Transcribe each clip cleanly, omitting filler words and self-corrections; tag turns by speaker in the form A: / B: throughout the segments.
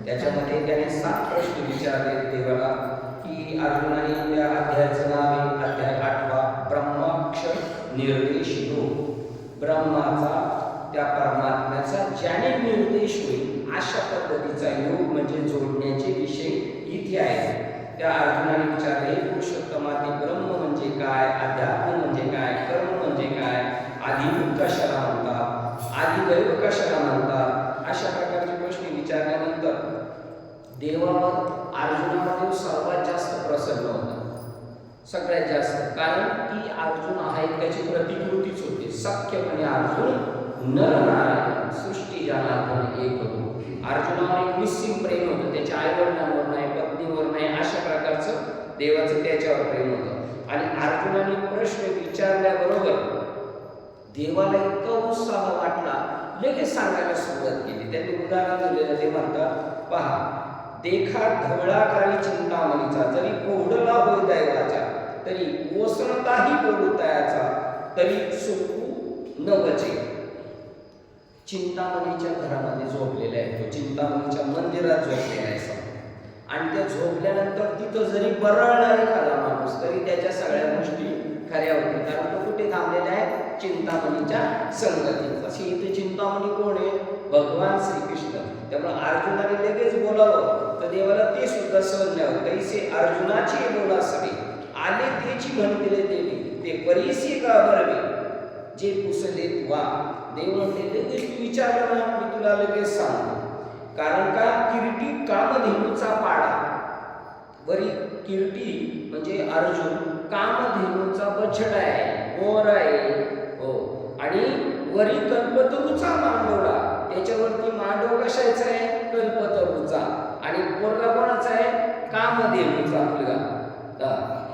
A: त्याच्यामध्ये त्याने 7 प्रश्न विचारले देवाला की अर्जुनाने त्या अध्यायाचं नाव आहे अध्याय 8वा ब्रह्माक्षर निर्देश योग. ब्रह्माचा त्या परमात्म्याचा ज्याने निर्देश होईल अशा पद्धतीचा योग म्हणजे जोडण्याचे विषय इथे आहे. त्या अर्जुनाने विचारले पुरुषोत्तमाती ब्रह्म म्हणजे काय, अध्यात्म म्हणजे काय, कर्म म्हणजे काय, आदिभूत कशाला म्हणतात, आदिदैव कशाला म्हणतात, अशा प्रकारचे प्रश्न विचारल्यानंतर देवावर अर्जुनामध्ये सर्वात जास्त प्रसन्न होता, सगळ्यात जास्त. कारण की अर्जुन आहे त्याची प्रतिकृतीच होती. सख्यपणे अर्जुन नरनारायण सृष्टी जनार्दन एक होतो. अर्जुनावर एक निस्सीम प्रेम होतं, त्याच्या आईवडिलांवर नाही, पत्नीवर नाही, अशा प्रकारचं देवाचं त्याच्यावर प्रेम होतं. आणि अर्जुनाने प्रश्न विचारल्याबरोबर देवाला इतका उत्साह वाटला, लगेच सांगायला सुरुवात केली. त्यांनी उदाहरण दिलेलं ते म्हणतात, पहा देखा धवळाकारी चिंतामणीचा, जरी पोहडला होय दैवाचा, तरी ओसणताही बोलतायाचा, तरी सुखू न बचे. चिंतामणीच्या घरामध्ये झोपलेला आहे तो, चिंतामणीच्या मंदिरात झोपलेला आहे. आणि त्या झोपल्यानंतर तिथं जरी बरळला एखादा माणूस तरी त्याच्या सगळ्या गोष्टी खऱ्या होतील, कारण तो कुठे थांबलेला आहे, चिंतामणीच्या संगतीत. अशी इथे चिंतामणी कोण आहे, भगवान श्रीकृष्ण. त्यामुळे अर्जुनाने लगेच बोलावं तर देवाला ते सुद्धा सहन नाही होत. कैसे अर्जुनाची बोला सवे आले तेची म्हणते देवी, ते परीसी का बरवे जे पुसले तुवा. देव म्हणते लगेच तू विचारलं ना मी तुला लगेच सांगतो. कारण का किरीटी कामधेनूचा पाडा, बरी किरीटी म्हणजे अर्जुन कामधेनूचा बछडा आहे, मोर आहे हो. आणि वरी कल्पतरूचा मांडोळा, त्याच्यावरती मांडव कशाचा आहे, कल्पतरूचा. आणि पोरगा कोणाचा आहे, कामधेनूचा मुलगा.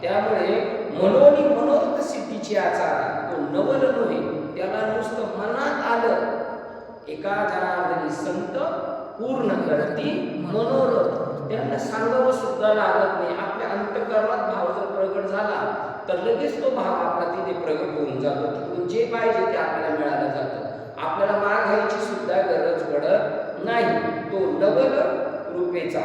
A: त्यामुळे मनोनी मनोरथ सिद्धीची आचारा, तो नवल नव्हे, त्याला नुसतं मनात आलं एका जनार्दनी संत पूर्ण करती मनोरथ. त्यांना सांगावं सुद्धा लागत नाही. आपल्या अंतःकरणात भाव जर प्रगट झाला तर लगेच तो भाव आपला तिथे प्रगट होऊन जातो. तिकडून जे पाहिजे ते आपल्याला मिळालं जातं. आपल्याला मागायची सुद्धा गरज पडत नाही. तो नवल रूपेचा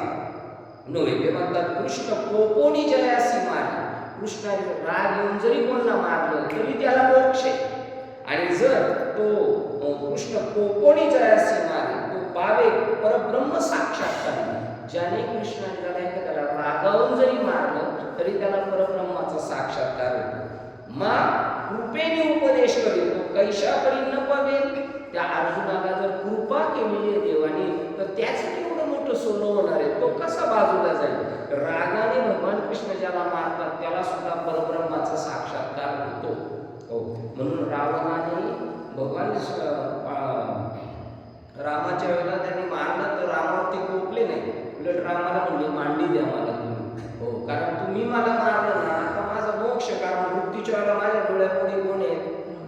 A: नव्हे. ते म्हणतात कृष्ण कोपोनी जयासी मारे, कृष्णाने राग येऊन जरी कोणाला मारलं तरी त्याला मोक्ष आहे. आणि जर तो कृष्ण कोपोनी जयासी मारे, तो पावे परब्रह्म साक्षात्कार. ज्याने कृष्णाने त्याला एखाद्याला रागावून जरी मारलं तरी त्याला परब्रह्माचा साक्षात्कार होतो. मा कृपेने उपदेश करेल, तो कैशापरी न पवेल. त्या अर्जुनाला जर कृपा केलेली आहे देवाने तर त्याचं एवढं मोठं सोनं होणार आहे, तो कसा बाजूला जाईल. रागाने भगवान कृष्ण ज्याला मारतात त्याला सुद्धा परब्रह्माचा साक्षात्कार होतो हो. म्हणून रावणाने भगवान रामाच्या वेळेला त्यांनी मारलं तर रामावरती कोपले नाही, उलट रामाला म्हणले मांडी द्या मला तुम्ही हो. कारण तुम्ही मला मारलं ना आता माझा मोक्ष, कारण मृत्यूच्या वेळेला माझ्या डोळ्यापुढे कोण आहे,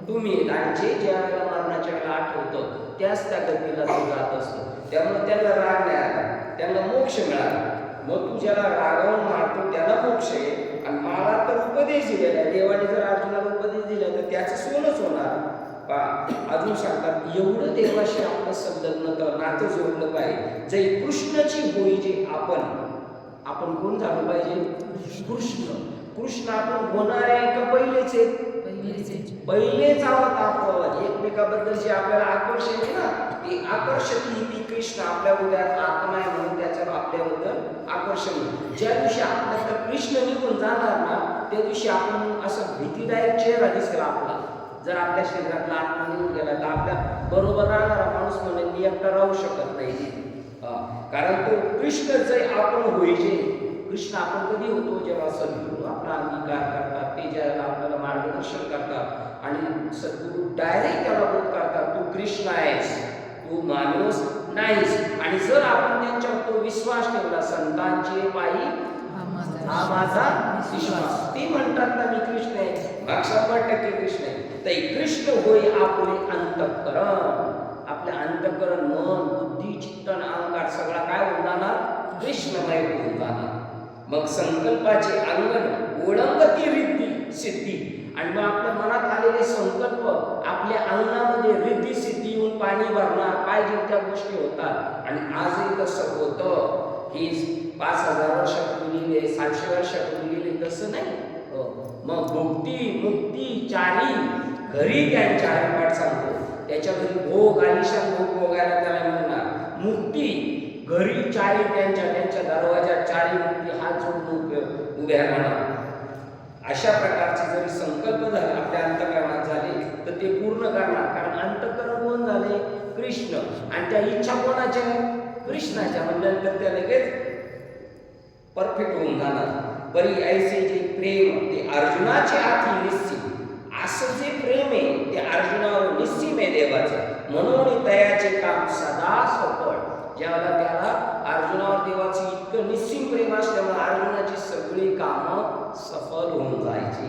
A: तुम्ही. आणि जे ज्या वेळेला मरणाच्या वेळेला आठवतं त्याच त्या गतीला तो जात असतो. त्यामुळे त्याला राग नाही आला, त्यांना मोक्ष मिळाला. मग तू ज्याला रागावून मारतो त्याला मोक्ष आहे. आणि मला तर उपदेश दिलेला आहे देवाने, जर अर्जुनाला उपदेश दिला तर त्याचं सोनच होणार. अजून सांगतात एवढं देवाशी आपलं संलग्न कर, नातं जोडलं पाहिजे. जे कृष्णाची होई जे आपण कोण झालं पाहिजे, कृष्ण. कृष्ण आपण होणार आहे का पहिलेच आहेत, पहिलेच आहोत आपण. एकमेकाबद्दलची आपल्याला आकर्षण आहे ना, ती आकर्षक ही कृष्ण आपल्या उद्यात आत्मा आहे म्हणून त्याच्यावर आपल्याबद्दल आकर्षण. ज्या दिवशी आपल्याला कृष्ण निघून जाणार ना त्या दिवशी आपण असं भीतीदायक चेहरा दिसेल आपला. जर आपल्या शरीरातला आत्मा निघून गेला तर आपल्या बरोबर राहणारा माणूस म्हणेल मी एकटा राहू शकत नाही. कारण तो कृष्ण जे आपण होईजे. कृष्ण आपण कधी होतो, जेव्हा सद्गुरू आपला अंगीकार करतात, ते ज्याला आपल्याला मार्गदर्शन करतात आणि सद्गुरू डायरेक्ट त्याला बोध करतात तू कृष्ण आहेस, तू माणूस नाहीच. आणि जर आपण त्यांच्यावर तो विश्वास ठेवला, संतांचे पायी हा माझा विश्वास, ते म्हणतात ना मी कृष्ण आहे, मग 100% कृष्ण आहे. तर कृष्ण होय आपले अंतःकरण, आपले अंतःकरण मन बुद्धी चित्त आणि अहंकार सगळा काय होऊन जाणार, कृष्णमय होऊन जाणार. मग संकल्पाचे अंगण ओळंगती रिद्धी सिद्धी, आणि मग आपल्या मनात आलेले संकल्प आपल्या अंगणामध्ये रिद्धी सिद्धी येऊन पाणी भरणार, पाहिजे त्या गोष्टी होतात. आणि आजही तसं होतं. ही 5000 वर्षापूर्वी लिहिले, 700 वर्षापूर्वी लिहिले तसं नाही. मग भुक्ती मुक्ती चारी घरी त्यांच्या हरिपाठ सांगतो, त्याच्या घरी भोग आलिशान भोग भोगायला त्याला मिळणार. मुक्ती घरी चारी त्यांच्या दरवाजा चारी मुक्ती हात जोडून उभ्या राहणार. अशा प्रकारचे जरी संकल्प झाले आपल्या अंतःकरणात झाले तर ते पूर्ण करणार. कारण अंतःकरण कोण झाले, कृष्ण, आणि त्या इच्छा कोणाच्या, कृष्णाच्या. म्हणजे त्या लगेच परफेक्ट होऊन जाणार. परी ऐसे जे प्रेम ते अर्जुनाचे आधी निश्चित, असं जे प्रेम आहे ते अर्जुनावर निश्चित आहे देवाचं. म्हणून तयाचे काम सदा सफळ. ज्यावेळेला त्याला अर्जुनावर देवाचं इतकं निश्चित प्रेम असल्यामुळे अर्जुनाची सगळी कामं सफल होऊन जायची.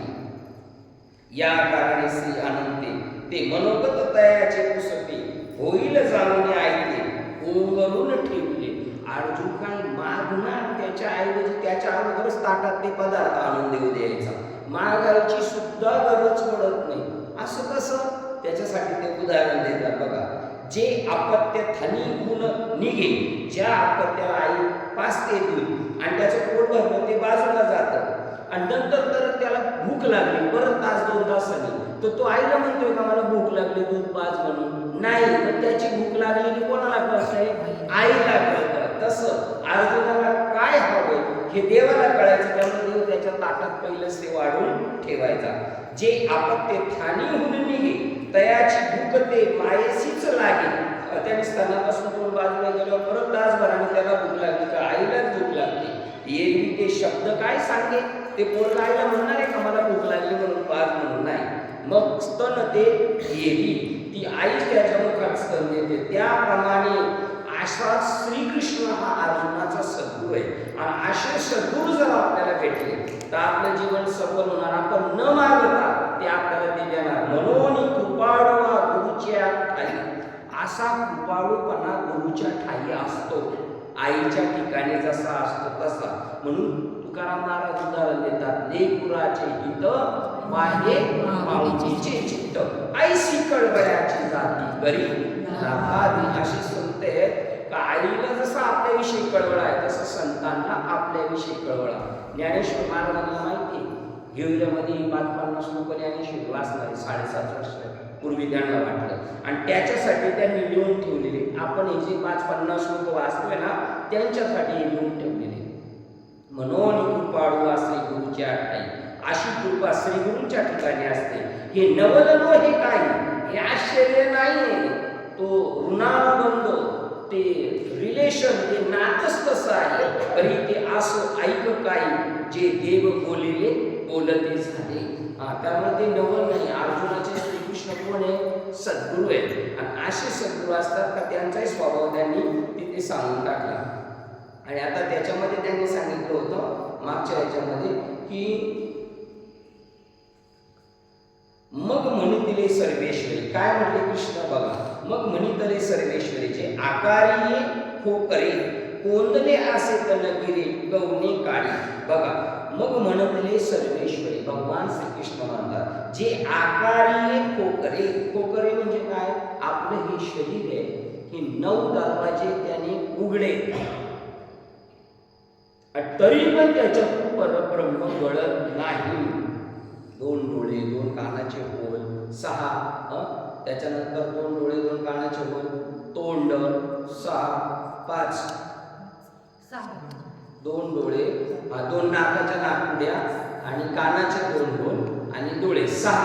A: या कारणे श्री अनंते ते मनोगत तयाचे पुसते, होईल जाणून ऐकते ओंगरून ठेवले. अर्जुन काय मागणार, त्याच्या ऐवजी त्याच्या अगोदरच ताटात ते पदार्थ आणून देऊ द्यायचा. मागायची सुद्धा गरज पडत नाही. असं कसं, त्याच्यासाठी ते उदाहरण देतात बघा. जे अपत्य थनी गुण निघे, ज्या अपत्याला आई पाजते दूध आणि त्याचं पोट भरलं ते बाजूला जातं, आणि नंतर तर त्याला भूक लागली परत तास 2 तासांनी, तर तो आईला म्हणतोय का मला भूक लागली दूध पाज म्हणून, नाही. पण त्याची भूक लागलेली कोणाला कळतंय, आईला कळतं. तसं अर्जुनाला काय हवंय हे देवाला कळायचं, त्यामुळे देव त्याच्या ताटात पहिलंच ते वाढून ठेवायचा. जे अपत्य ठाणी होऊन निघे, तयाची भूक ते मायेशीच लागे. त्याने स्तनापासून तोंड बाजूला गेल्यावर परत तासभराने त्याला भूक लागली का आईलाच भूक लागली. एरवी ते शब्द काय सांगे, ते पोरं आईला म्हणणार आहे का मला भूक लागली म्हणून पाज म्हणून, नाही. मग स्तन ते एरवी ती आई त्याच्या मुखात स्तन देते. त्याप्रमाणे असा श्रीकृष्ण हा अर्जुनाचा सद्गुरू आहे. आणि असे सद्गुरू जर आपल्याला भेटले तर आपलं जीवन सफल होणार. आपण न मागता ते आपल्याला ते देणार. म्हणून कृपाळू गुरुच्या ठाई, असा कृपाळूपणा गुरुच्या ठाई असतो. आईच्या ठिकाणी जसा असतो तसा. म्हणून तुकाराम महाराज उदाहरण देतात, लेकुराचे हित वाहे माऊलीचे चित्त, ऐशी कळवळ्याची जाती बरी लाभावी. अशी संत आहेत का आईला जसं आपल्याविषयी कळवळा आहे तसं संतांना आपल्याविषयी कळवळा. ज्ञानेश्वर महाराजांना माहिती घेऊल्यामध्ये 550 लोक ज्ञानेश्वरी वाचणारे 7.5 वर्ष पूर्वी त्यांना वाटलं, आणि त्याच्यासाठी त्यांनी लिहून ठेवलेले. आपण हे जे 550 लोक वाचतोय ना त्यांच्यासाठी हे लिहून ठेवलेले. म्हणून कृपाळू असे गुरुच्या ठाई, अशी कृपा श्री गुरूंच्या ठिकाणी असते. हे नवलनो हे काय, हे आश्चर्य नाही. तो ऋणानुबंध, ते रिलेशन, ते नातच तसं आहे. तरी ते असं ऐक काय जे देव बोलिले बोलते झाले. त्यामुळे ते नवल नाही. अर्जुनाचे श्रीकृष्ण कोण आहे, सद्गुरू आहे. आणि असे सद्गुरू असतात का त्यांचाही स्वभाव त्यांनी तिथे सांगून टाकला. आणि आता त्याच्यामध्ये त्यांनी सांगितलं होतं मागच्या याच्यामध्ये की मग म्हणितले सर्वेश्वरी. काय म्हटले कृष्ण बघा, मग म्हणितले सर्वेश्वरीचे आकारिये खोकरे कोंदले असे तनगिरे गवणे काळी. बघा, मग म्हणतले सर्वेश्वरी भगवान श्रीकृष्ण म्हणतात जे आकारिये खोकरे. खोकरे म्हणजे काय, आपलं हे शरीर आहे, हे 9 दरवाजे त्याने उघडे, तरी पण त्याच्यात परब्रह्म गळत नाही. 2 डोळे 2 कानाचे होल 6, त्याच्यानंतर 2 डोळे 2 कानाचे होल, तोंड 6 5 2 डोळे 2 नाकाच्या नाकपुड्या आणि कानाचे 2 होल आणि डोळे 6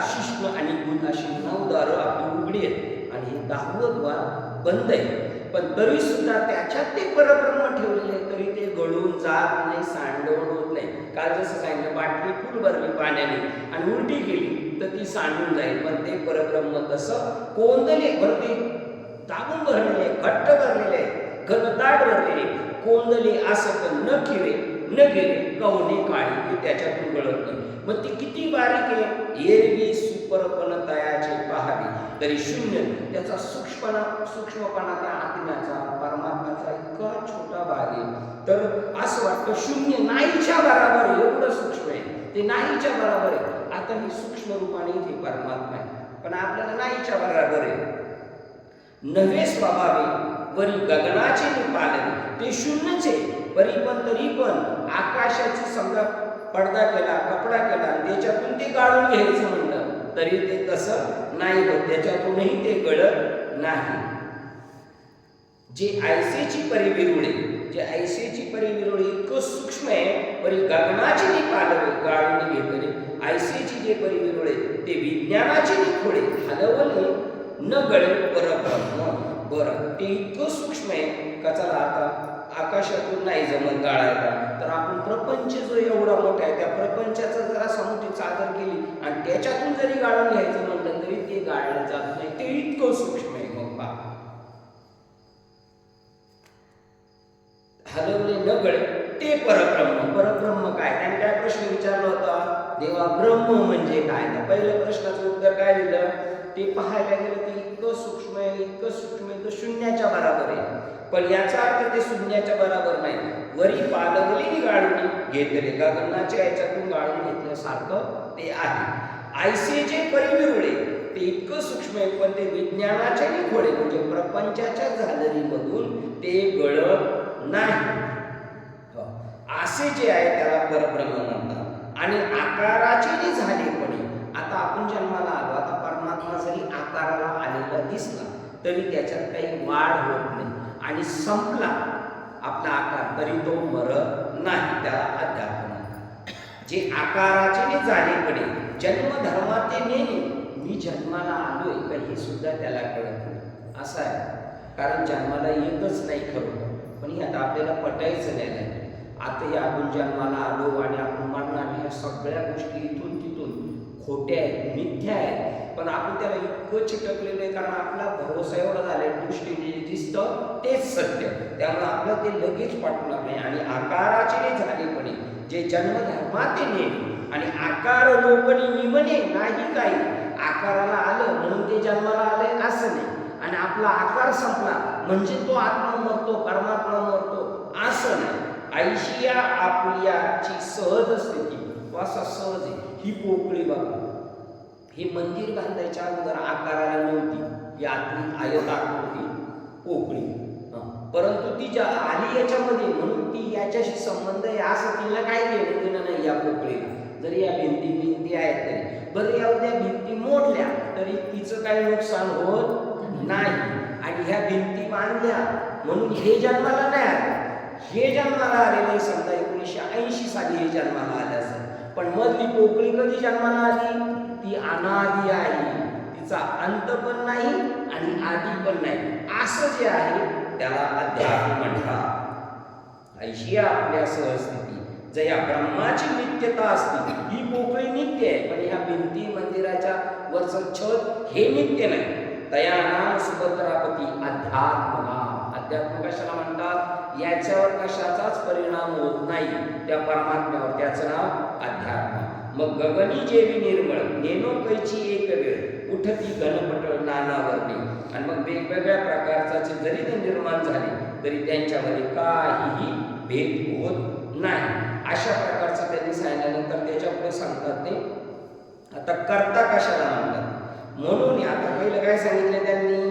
A: शिश्न आणि गुद अशी 9 दारं आपली उघडी आहेत. आणि हे 10वं द्वार बंद आहे. पण तरी सुद्धा त्याच्यात ते परब्रह्म ठेवलेले, तरी ते गळून जात नाही, सांडवण होत नाही. काल जसं सांगितलं, बाटली फुल भरली पाण्याने आणि उलटी केली तर ती सांडून जाईल, पण ते परब्रह्म तसं कोंदले. बरं, ते दाबून भरलेले, घट्ट भरलेले, घनदाट भरलेले, कोंदले असत न खिळे न गेले कवने काळी, हे त्याच्यातून गळत नाही. मग ती किती बारीक आहे, एरवी सुपरपण तयाचे पाहावे तरी शून्य. त्याचा सूक्ष्मपणा त्या आत्म्याचा, परमात्म्याचा इतका छोटा भाग आहे, तर असं वाटतं शून्य नाहीच्या बरोबर आहे, एवढं सूक्ष्म आहे ते, नाहीच्या बरोबर आहे. आता ही सूक्ष्म रूपाने इथे परमात्मा आहे, पण आपल्याला नाहीच्या बरोबर आहे. नवे स्वभावे वरी गगनाचे निपालवे, ते शून्यच आहे तरी पण आकाशाची समजा पडदा केला, कपडा केला, त्याच्यातून ते गाळून घ्यायचं म्हणलं तरी ते तसं नाही होत, त्याच्यातूनही ते गळत नाही. जे ऐसेची परिविरुळे, जे ऐसेची परिविरुळे इतकं सूक्ष्म आहे, परी गगनाची निपालवे गाळून घेतले. ऐसेची जे परिविरुळे ते विज्ञानाची निखोळे हलवले न गळे परब्रह्म. बरं, ते इतकं सूक्ष्म आहे का चला आता आकाशातून नाही जमत गाळायला, तर आपण प्रपंच जो एवढा मोठा आहे त्या प्रपंचाचा जरा समुद्री चादर केली आणि त्याच्यातून जरी गाळून घ्यायचं म्हटलं तरी ते गाळलं जात नाही, ते इतकं सूक्ष्म आहे. मग पहा, हलवले न गळे ते परब्रह्म. परब्रह्म काय? त्याने काय प्रश्न विचारला होता, देवा ब्रह्म म्हणजे काय? तर पहिल्या प्रश्नाचं उत्तर काय दिलं, ते पाहायला गेलं ते इतकं सूक्ष्म आहे, इतकं सूक्ष्म आहे, तर शून्याच्या बरोबर आहे. पण याचा अर्थ ते शून्याच्या बरोबर नाही. वरी पालवली गाळून घेतले, गगनाच्या याच्यातून गाळून घेतल्यासारखं ते आहे. ऐसे जे परिविरुळे ते इतकं सूक्ष्म आहे, पण ते विज्ञानाच्या निखोळे म्हणजे प्रपंचाच्या झालरीमधून ते गळत नाही. असे जे आहे त्याला परब्रह्म म्हणतात. आणि आकाराचे झाले पण, आता आपण जन्माला आलो, आता परमात्मा जरी आकाराला आलेला दिसला तरी त्याच्यात काही वाढ होत नाही आणि संपला आपला आकार तरी तो मरत नाही, त्याला अध्यात्म म्हणतात. जे आकाराचे झालेपणे जन्मधर्माते नेणे, मी जन्माला आलोय का हे सुद्धा त्याला कळत नाही, असं आहे. कारण जन्माला येतच नाही खरं, पण हे आता आपल्याला पटायचं नाही. आता हे आपण जन्माला आलो आणि आपण मरणार, ह्या सगळ्या गोष्टी इथून तिथून खोट्या आहेत, मिथ्या आहेत, पण आपण त्याला इतकं चिटकलेलं आहे कारण आपला भरोसा एवढा झालाय, दृष्टीने दिसतं तेच सत्य, त्यामुळे आपलं ते लगेच पाठवणार नाही. आणि आकाराचे झालेपणे जे जन्मधर्माते नेणे आणि आकार लोपणी निमणे नाही, काही आकाराला आलं म्हणून ते जन्माला आले असं नाही, आणि आपला आकार संपला म्हणजे तो आत्मा मरतो, परमात्मा मरतो असं नाही. ऐशिया आपल्याची सहज स्थिती, असा सहज आहे. ही पोकळी बघा, हे मंदिर बांधायच्या अगोदर आकाराला नव्हती, ही आतली आयताकृती पोकळी, परंतु ती ज्या आली याच्यामध्ये म्हणून ती याच्याशी संबंध आहे असं तिला काय घेणं देणं नाही या पोकळीला. जरी या भिंती आहेत तरी, बरं या उद्या भिंती मोडल्या तरी तिचं काही नुकसान होत नाही. आणि ह्या भिंती बांधल्या म्हणून हे जन्माला नाही आले, हे जन्माला आलेले समजा 1980 साली हे जन्माला आले असेल, पण मधली पोकळी कधी जन्माला आली? ती अनादी आहे, तिचा अंत पण नाही आणि आदी पण नाही. असं जे आहे त्याला अध्यात्म म्हणतात. ऐशी आपल्या सहस्थिती जया ब्रह्माची नित्यता असते, ही पोकळी नित्य आहे, पण ह्या भिंती मंदिराच्या वरचं छत हे नित्य नाही. तया नाम सुभद्रापती अध्यात्म. अध्यात्म कशाला म्हणतात? याच्यावर कशाचाच परिणाम होत नाही त्या परमात्म्यावर, त्याचं नाव अध्यात्म. मग गगनी जेवी निर्मळ नेनो कैची एक वेळ उठती घनपटळ नानावरणी. आणि मग वेगवेगळ्या प्रकारचे जरी ते निर्माण झाले तरी त्यांच्यामध्ये काहीही भेद होत नाही. अशा प्रकारचं त्यांनी सांगितल्यानंतर त्याच्या पुढे सांगतात ते आता कर्ता कशाला म्हणतात. म्हणून आता पहिलं काय सांगितलं त्यांनी?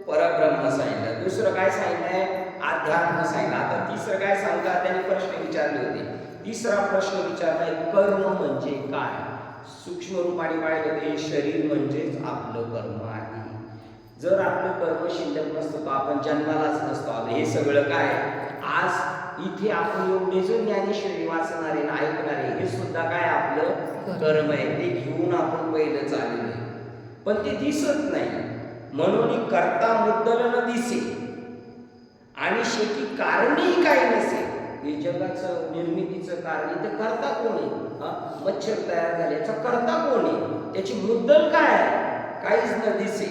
A: परब्रह्म सांगितलं. दुसरं काय सांगितलंय? अध्यात्म सांगितलं. आता तिसरं काय सांगतात? त्यांनी प्रश्न विचारले होते. तिसरा प्रश्न विचारलाय कर्म म्हणजे काय. सूक्ष्म रूपाने पाहिलं ते शरीर म्हणजेच आपलं कर्म आहे. जर आपलं कर्म शिल्लक नसतं तर आपण जन्मालाच नसतो आलो. हे सगळं काय आज इथे आपण एवढे जो ज्ञानेश्वरी वाचणारे ना ऐकणारे हे सुद्धा काय आपलं कर्म आहे. ते घेऊन आपण पहिलं चालले पण ते दिसत नाही. म्हणून करता मुद्दल न दिसे आणि शेती कारणही काय नसे. हे जगाचं निर्मितीचं कारण इथं करता कोण आहे? मच्छर तयार झाल्याचा करता कोण आहे? त्याची मुद्दल काय आहे? काहीच न दिसे.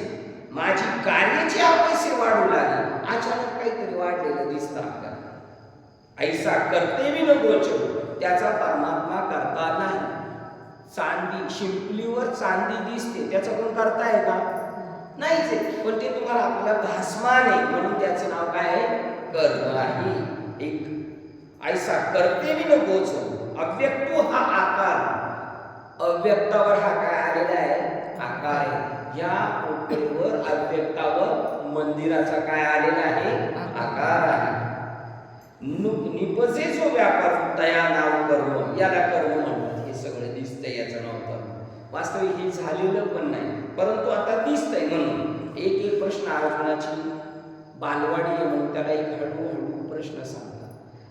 A: माझी कार्याची पैसे वाढू लागली, अचानक काहीतरी वाढलेलं दिसतं आपल्याला. ऐसा करते मी न गोचर, त्याचा परमात्मा करता नाही. चांदी, शिंपलीवर चांदी दिसते, त्याचा कोण करता आहे का? नाहीच आहे. पण ते तुम्हाला आपल्याला भासमान आहे म्हणून त्याचं नाव काय आहे? कर्म आहे. एक ऐसा करते मी न गोचर, अव्यक्तो हा आकार, अव्यक्तावर हा काय आलेला आहे? आकार आहे. या पोटवर अव्यक्तावर मंदिराचा काय आलेला आहे? आकार आहे. निपजे जो व्यापार तया नाव कर्म, याला कर्म म्हणतात. हे सगळं दिसतंय, याचं नाव कर्म. वास्तविक हे झालेलं पण नाही, परंतु आता दिसतंय म्हणून एक प्रश्न अर्जुनाची बालवाडी आहे म्हणून त्याला एक हळूहळू प्रश्न सांगतात.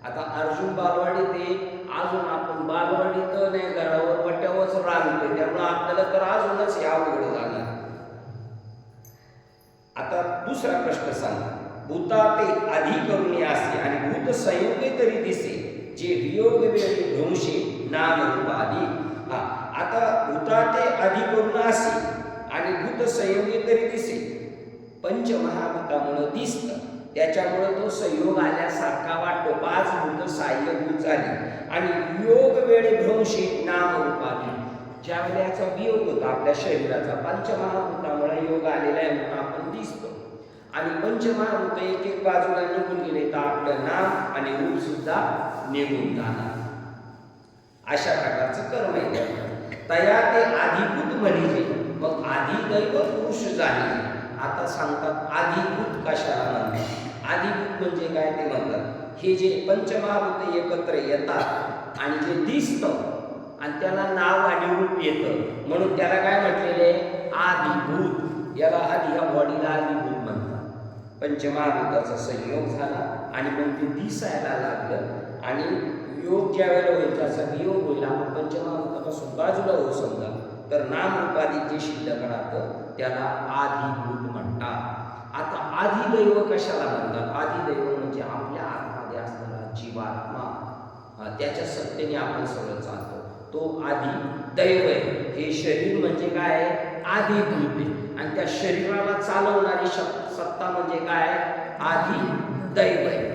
A: आता अर्जुन बालवाडी ते अजून आपण बालवाडी तर नाही, घरावर पट्ट्यावरच रांगतोय, त्यामुळे आपल्याला तर अजूनच या अवघड झालं. आता दुसरा प्रश्न सांगा. भूता ते आधी करून असे आणि भूत संयोगे तरी दिसे, जे वियोग वेळी भ्रंशे नाम रूप आदी. आता भूता ते आधी करून असे आणि भूत संयोगे तरी दिसे, पंचमहाभूतामुळे दिसतं, त्याच्यामुळे तो संयोग आल्यासारखा वाटतो. पाच भूत सहाय्यभूत झाली आणि वियोग वेळी भ्रंशे नाम रूप आदी. ज्यावेळी याचा वियोग होता आपल्या शरीराचा, पंचमहाभूतामुळे योग आलेला आहे म्हणून आपण दिसतो. आणि पंचमहाभूत एक एक बाजूला निघून गेले तर आपलं नाम आणि रूप सुद्धा निघून जाणार. अशा प्रकारचं कर्म आहे. तया ते आधिभूत म्हणजे, मग आधिदैव पुरुष झाले. आता सांगतात आधिभूत कशाला म्हणतात? आधिभूत म्हणजे काय ते म्हणतात, हे जे पंचमहाभूत एकत्र येतात आणि जे दिसतं आणि त्याला नाव आणि रूप येतं म्हणून त्याला काय म्हटलेले? आधिभूत. याला आधी, या बॉडीला आधिभूत म्हणतात. पंचमहाभूताचा संयोग झाला आणि मग ते दिसायला लागलं आणि योग ज्या वेळेला होईल, त्याचा वियोग होईल, आपण पंचमहाभूतापासून बाजूला होऊ समजा, तर नाम रूपादी जे शिल्लक राहतं त्याला आधिभूत म्हणतात. आता आधिदैव कशाला म्हणतात? आधिदैव म्हणजे आपल्या आतमध्ये असणारा जीवात्मा, त्याच्या सत्तेने आपण सगळं चालतो, तो आधी दैव आहे. हे शरीर म्हणजे काय आहे? आधिभूत आहे. आणि त्या शरीराला चालवणारी सत्ता म्हणजे काय? आधी दैव आहे.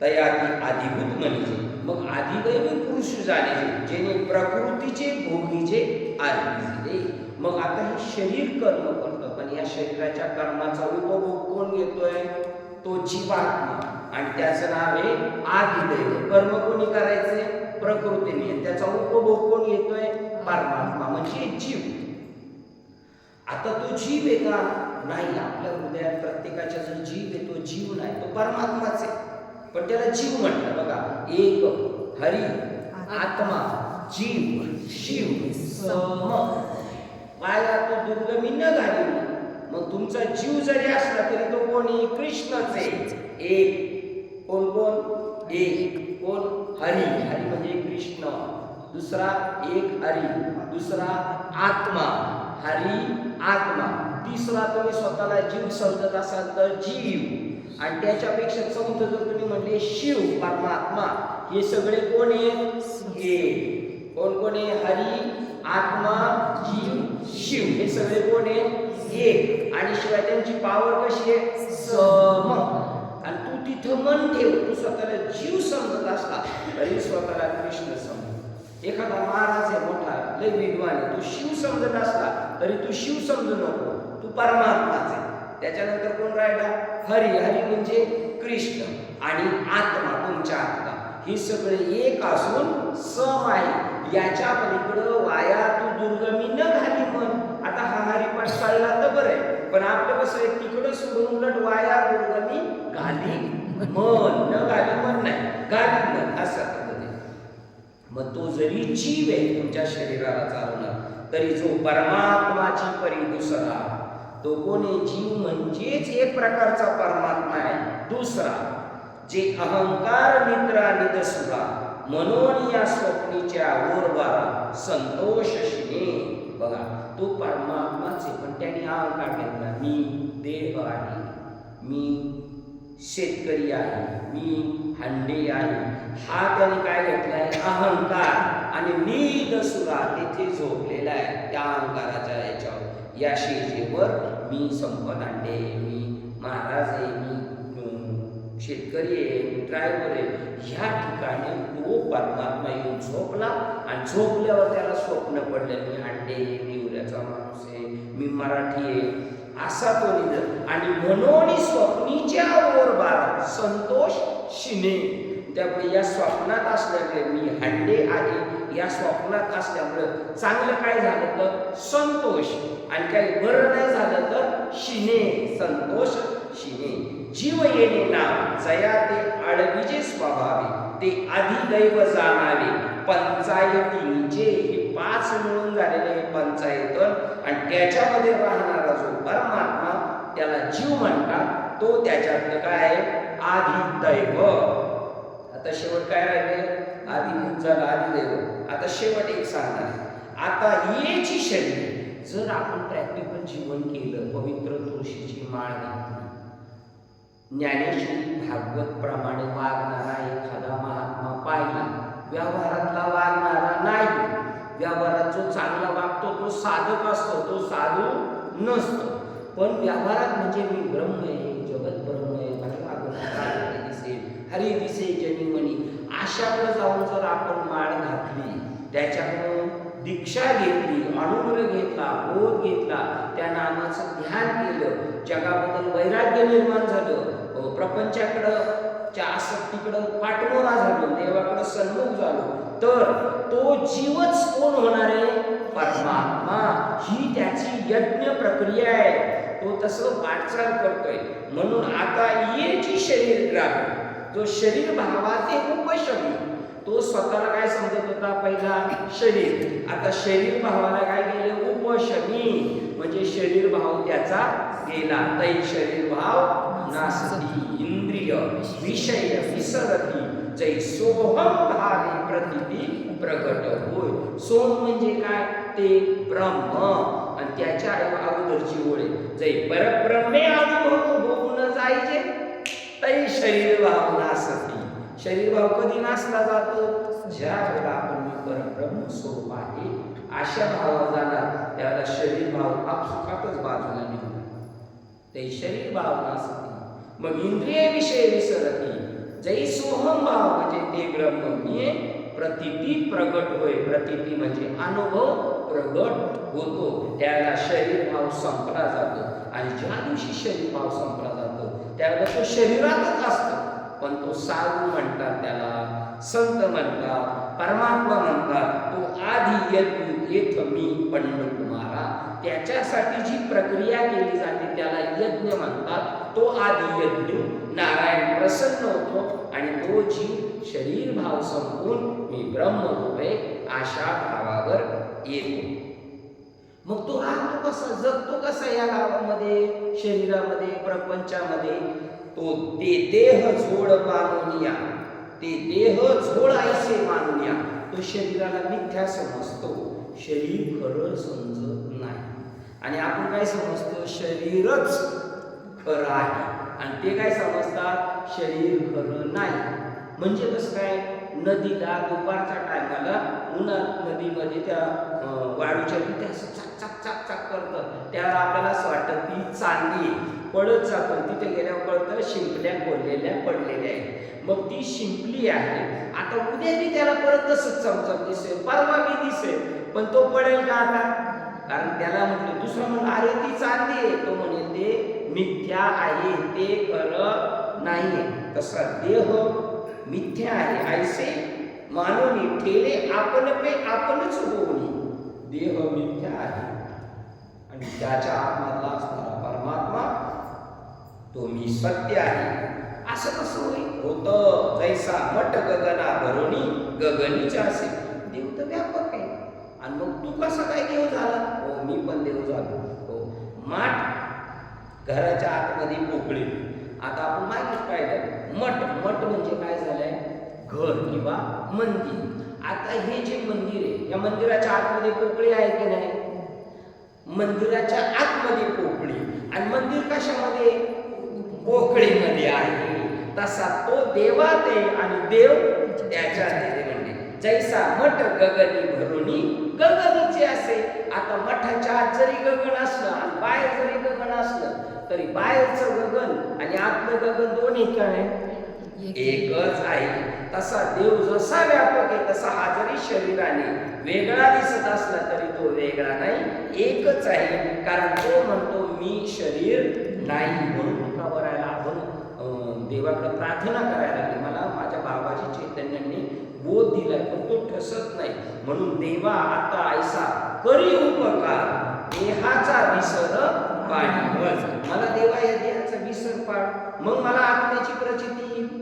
A: तयाती आधिभूत म्हणजे मग आधिदैव पुरुष झाले, जेणे प्रकृतीचे भोगीचे आर्जिले. मग आता हे शरीर कर्म करतं, पण या शरीराच्या कर्माचा उपभोग कोण घेतोय? तो जीवात्मा, आणि त्याचं नाव आहे आधिदैव. कर्म कोणी करायचे? प्रकृतीने. त्याचा उपभोग कोण घेतोय? परमात्मा म्हणजे जीव. आता तो जीव आहे का? नाही. आपल्या हृदयात प्रत्येकाचा जो जीव आहे तो जीव नाही, तो परमात्माच आहे, पण त्याला जीव म्हटलं. बघा, एक हरी, आत्मा, जीव, शिव, सम. माया तो दुर्गमी न घाली. मग तुमचा जीव जरी असला तरी तो कोणी? कृष्णच आहे. एक कोण कोण? एक कोण? हरी. हरी म्हणजे कृष्ण. दुसरा एक हरी, दुसरा आत्मा. हरी आत्मा. तिसरा तुम्ही स्वतःला जीव समजत असाल तर जीव, आणि त्याच्यापेक्षा चौथं जर तुम्ही म्हणले शिव, परमात्मा. हे सगळे कोण आहेत? एक. कोण कोण आहे? हरी, आत्मा, जीव, शिव. हे सगळे कोण आहेत? एक. आणि शिवाय त्यांची पावर कशी आहे? सम. आणि तू तिथं मन ठेव, तू स्वतःला जीव समजत असला तरी स्वतःला कृष्ण समज. एखादा महाराज आहे मोठा, लय विद्वान आहे, तू शिव समजत असला तरी तू शिव समजू नको, तू परमात्माच आहे. त्याच्यानंतर कोण राहिला? हरी. हरी म्हणजे कृष्ण, आणि आत्मा तुमच्या आत्मा. हे सगळे एक असून सम आहे. याच्या पलीकडं वाया तू दुर्गमी न घाली मन. आता हा हरिपाठ चालला तर बरं आहे, पण आपलं कसं आहे, तिकडं सोडून उलट वाया दुर्गमी घाली मन. न घाली मन नाही, घाली मन असं. मग तो जरी जीव आहे तुमच्या शरीराला चालवणार, तरी जो परमात्माची परी दुसरा, तो कोणी? जीव म्हणजेच एक प्रकारचा परमात्मा आहे. दुसरा जे अहंकार निद्रा निदसुरा म्हणून या स्वप्नीच्या ओरबारा संतोषशिने. बघा, तो परमात्माच आहे, पण त्याने अहंकार घेतला. मी देह आहे, मी शेतकरी आहे, मी हंडे आहे. हा त्याने काय घेतलाय? अहंकार. आणि नीद सुरा तेथे झोपलेला आहे त्या अहंकाराच्या याच्यावर, या शेजेवर मी संपत अंडे, मी महाराज आहे, मी शेतकरी आहे, मी ड्रायव्हर आहे, ह्या ठिकाणी तो परमात्मा येऊन झोपला आणि झोपल्यावर त्याला स्वप्न पडलं मी अंडे, मी उद्याचा माणूस आहे, मी मराठी आहे, असा तो निधन. आणि म्हणून स्वप्नीच्या ओर बारा संतोष शिने. त्यामुळे या स्वप्नात असल्यामुळे मी हंडे आहे, या स्वप्नात असल्यामुळे चांगलं काय झालं तर संतोष, आणि काही बरं नाही झालं तर शिने, संतोष शिने. जीव येणे नाव जया ते आडविजे स्वभावे, ते अधिदैव जाणावे पंचायतीचे. हे 5 मिळून झालेले हे पंचायतन, आणि त्याच्यामध्ये राहणारा जो परमात्मा त्याला जीव म्हणतात, तो त्याच्यातलं काय अधिदैव. आता शेवट काय राहिले, आदिभूत झाला अधिदैव. आता शेवट एक सांगणार, आता येची शरीर. जर आपण प्रॅक्टिकल जीवन केलं, पवित्र तुळशीची माळ घातली, ज्ञानेश्वरी भागवत प्रमाणे वागणारा एखादा महात्मा पाहिला, व्यवहारातला वागणारा नाही, व्यवहारात जो चांगला वागतो तो साधक असतो, तो साधू नसतो. पण व्यवहारात म्हणजे मी ब्रह्म आहे, जगत ब्रह्म आहे, मला दिसेल, हरी दिसे जनिमनी, अशाकडे जाऊन जर आपण माळ घातली, त्याच्याकडून दीक्षा घेतली, अनुभव घेतला, बोध घेतला, त्या नामाचं ध्यान केलं, जगाबद्दल वैराग्य निर्माण झालं, प्रपंचाकडं च्या आसक्तीकडं पाठमोरा झालो, देवाकडं सन्मुख झालो, तर तो जीवच कोण होणार आहे, परमात्मा. ही त्याची यज्ञ प्रक्रिया आहे, तो तसं वाटचाल करतोय. म्हणून आता येची शरीर ग्राह्य, जो शरीर भावाचे उपशमी, तो स्वतःला काय समजत होता पहिला शरीर, आता शरीर भावाला काय गेले उपशमी, म्हणजे शरीर भाव त्याचा गेला. तै शरीर भाव नासती इंद्रिय विषय विसरती, जै सोहम भावे प्रतिती प्रगट होय. सोम म्हणजे काय, ते ब्रह्म, आणि त्याच्या अगोदरची ओळ, जै परब्रह्मे अनुभव होऊन जायचे, तै शरीर भाव नासती. शरीर भाव कधी नासला जातो, ज्या वेळेला आपण परब्रह्म स्वरूप आहे अशा भावाला जाणार, त्याला शरीर भाव आपसुकातच बाजूला निघणार, ते शरीर भाव नासती. मग इंद्रिय विषय विसरती, जै सोहम भाव म्हणजे ते ब्रह्म मी प्रतिती प्रगट होय. प्रतिती म्हणजे अनुभव प्रगट होतो, त्याला शरीर भाव संपला जातो. आणि ज्या दिवशी शरीर भाव संपला जातो त्यावेळेला तो शरीरातच असतो, पण तो साधू म्हणतात, त्याला संत म्हणतात, परमात्मा म्हणतात, तो आधी येत मी पंडकुमारा. त्याच्यासाठी जी प्रक्रिया केली जाते त्याला यज्ञ म्हणतात. तो आधी यज्ञ नारायण प्रसन्न होतो आणि तो जीव शरीर भाव संपून मी ब्रह्मरूप आहे अशा भावावर येतो. मग तो राहतो कसा, जगतो कसा या गावामध्ये, शरीरामध्ये, प्रपंचामध्ये, तो ते देह झोड मानूनिया, ते देह झोड ऐसे मानूनिया. तो शरीराला मिथ्या समजतो, शरीर खरं समजत नाही. आणि आपण काय समजतो, शरीरच खरं आहे, आणि ते काय समजतात, शरीर खरं नाही. म्हणजे कसं काय, नदीला दुपारच्या टायमाला उन्हात नदीमध्ये त्या वाळूच्या तिथे असं चाक चाक चाक चाक करतं, त्याला आपल्याला असं वाटतं ती चांदी पडत जातं, तिथे गेल्यावर कळतं शिंपल्या कोरलेल्या पडलेल्या आहेत. मग ती शिंपली आहे, आता उद्या ती त्याला परत तसंच चमचम दिसेल, परवा बी दिसेल, पण तो पडेल का आता, कारण त्याला म्हटलं, दुसरं म्हणलं अरे ती चांदी आहे, तो म्हणे ते मिथ्या आहे, ते खरं नाहीये. तसा देह मिथ्या आहे, ऐसे मानवनी ठेले आपण पे आपणच होऊनी, देह मिथ्या आहे आणि त्याच्या आत्म्यातला असणारा परमात्मा तो मी सत्य आहे. असं कसं होतं, जैसा मठ गगना भरोणी गगनीच्या असे. देव तर व्यापक आहे, आणि मग तू कसा काय देव झाला, हो मी पण देव झालो. हो, माठ घराच्या आतमध्ये पोकळी. आता आपण माहितीच पाहिलं, मठ मठ म्हणजे काय झालंय, घर किंवा मंदिर. आता हे जे मंदिर आहे, या मंदिराच्या आतमध्ये पोकळी आहे की नाही, मंदिराच्या आतमध्ये पोकळी, आणि मंदिर कशामध्ये, पोकळीमध्ये आहे. तसा तो देवात आहे आणि देव त्याच्यात आहे. म्हणजे जैसा मठ गगनी भरुनी गगनीचे असे. आता मठाच्या आत जरी गगन असलं आणि बाहेर जरी गगन असलं तरी बाहेरचं गगन आणि आतलं गगन दोन्ही काय एकच आहे. तसा देव जसा व्यापक आहे तसा हा जरी शरीराने वेगळा दिसत असला तरी तो वेगळा नाही, एकच आहे. कारण तो म्हणतो मी शरीर नाही. म्हणून का बरायला आपण देवाकडे प्रार्थना करायला लागली. मला माझ्या बाबाजी चैतन्यांनी बोध दिलाय पण तो ठसत नाही. म्हणून देवा आता ऐसा करी उपकार देहाचा विसर पाडी. मला देवा या देहाचा विसर पाड, मग मला आत्म्याची प्रचिती येईल.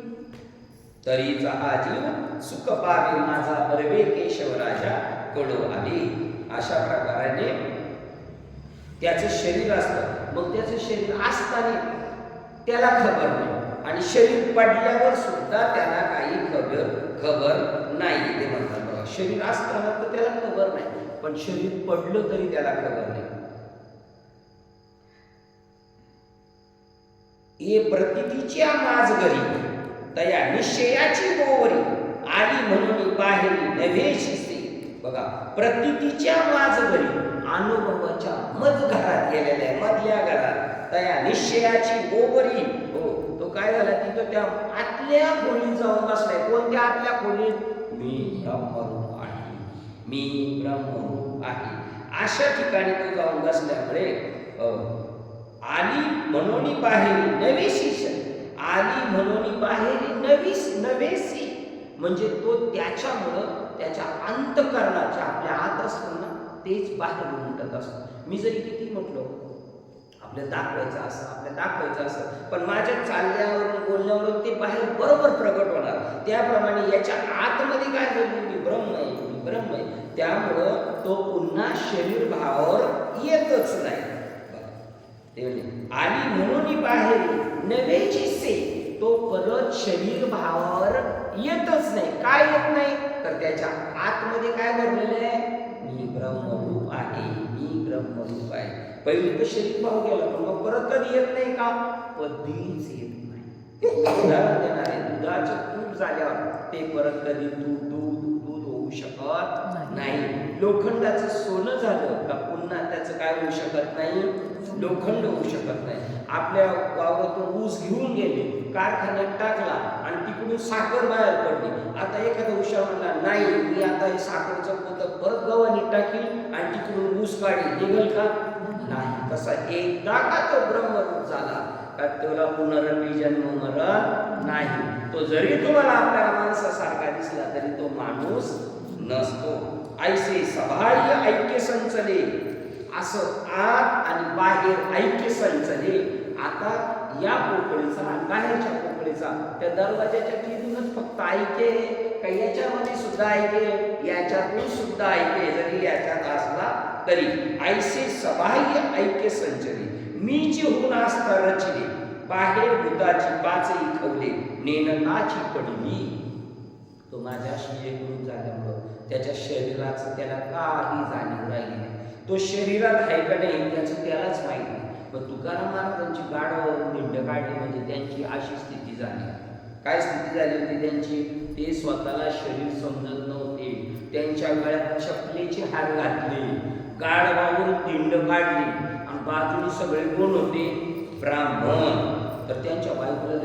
A: तरीचा हा जीव सुख पावे माझा परवे केशवराजा कडो आली. अशा प्रकाराने त्याचं शरीर असतं. मग त्याचं शरीर असताना त्याला खबर नाही आणि शरीर पडल्यावर सुद्धा त्याला काही खबर नाही. ते म्हणतात बघा, शरीर असताना तर त्याला खबर नाही पण शरीर पडलं तरी त्याला खबर नाही. ये प्रतीतीच्या माझ घरी तया निश्चयाची गोवरी आली म्हणून बाहेर नव्हेशी से. बघा, प्रतीतीच्या माझ घरी अनुभवाच्या मध घरात गेलेल्या मधल्या घरात तया निश्चयाची गोवरी. हो, तो काय झाला तिथं त्या आतल्या खोलीत जाऊन बसलाय. कोणत्या आतल्या खोलीत? मी ब्रह्मरूप आहे, मी ब्रह्मरूप आहे. अशा ठिकाणी तो जाऊन बसल्यामुळे आली म्हणून बाहेर नवेशी. आली म्हणून बाहेर नवेसी म्हणजे तो त्याच्यामुळं त्याच्या अंतःकरणाच्या आपल्या आत असतो ना तेच बाहेर उमटत असतो. मी जरी किती म्हटलो आपल्याला दाखवायचं असं पण माझ्या चालण्यावरून बोलण्यावरून ते बाहेर बरोबर प्रगट होणार. त्याप्रमाणे याच्या आतमध्ये काय झालं? मी ब्रह्म आहे, मी ब्रह्म आहे. त्यामुळं तो पुन्हा शरीर भावावर येतच नाही. आली म्हणून बाहेर नवेची से. तो परत शरीर भावावर येतच नाही. काय येत नाही? तर त्याच्या आतमध्ये काय भरलेलं आहे? मी ब्रह्मरूप आहे, मी ब्रह्मरूप आहे. पहिले तर शरीर भाव गेला पण मग परत कधी येत नाही का? कधीच येत नाही. उदाहरण देणार आहे, दुधाचं तूप झाल्यावर ते परत कधी दूध होऊ शकत नाही. लोखंडाचं सोनं झालं का पुन्हा त्याचं काय होऊ शकत नाही? लोखंड होऊ शकत नाही. आपल्या वावरातून ऊस घेऊन गेले, कारखान्यात टाकला आणि तिकडून साखर बाहेर पडली. आता एखादा हुशार म्हणला नाही मी आता हे साखरचं पोतं परत गव्हाणीत टाकील आणि तिकडून ऊस काढी, निघेल का? नाही. तसा एकदा का तो ब्रह्मरूप झाला का त्याला पुनरपी जन्म मरण नाही. तो जरी तुम्हाला आपल्या माणसासारखा दिसला तरी तो माणूस नसतो. ऐसे सबाह्य ऐक्य संचले. असं आत आणि बाहेर ऐक्य संचले. आता या पोकळीचा आणि बाहेरच्या पोकळीचा त्या दरवाजाच्या तिथूनच फक्त ऐके काही याच्यामध्ये सुद्धा ऐके, याच्यातून सुद्धा ऐके जरी याच्यात असला तरी. ऐसे सबाह्य ऐक्य संचले मी जी होऊन आस्था रचले बाहेर भूताची पाचही खवले नेनताची पडली. तो माझ्याशी एकरूप झाल्यामुळं त्याच्या शरीराचं त्याला काही जाणीव राहिली नाही. तो शरीरात आहे का नाही त्याचं त्यालाच माहिती. पण तुकाराम महाराजांची गाढवावरून दिंड काढली म्हणजे त्यांची अशी स्थिती झाली. काय स्थिती झाली होती त्यांची? ते स्वतःला शरीर समजत नव्हते. त्यांच्या गळ्यात चपलेचे हार घातले, गाढवावरून दिंड काढली आणि बाजूने सगळे कोण होते? ब्राह्मण. तर त्यांच्या बायकोला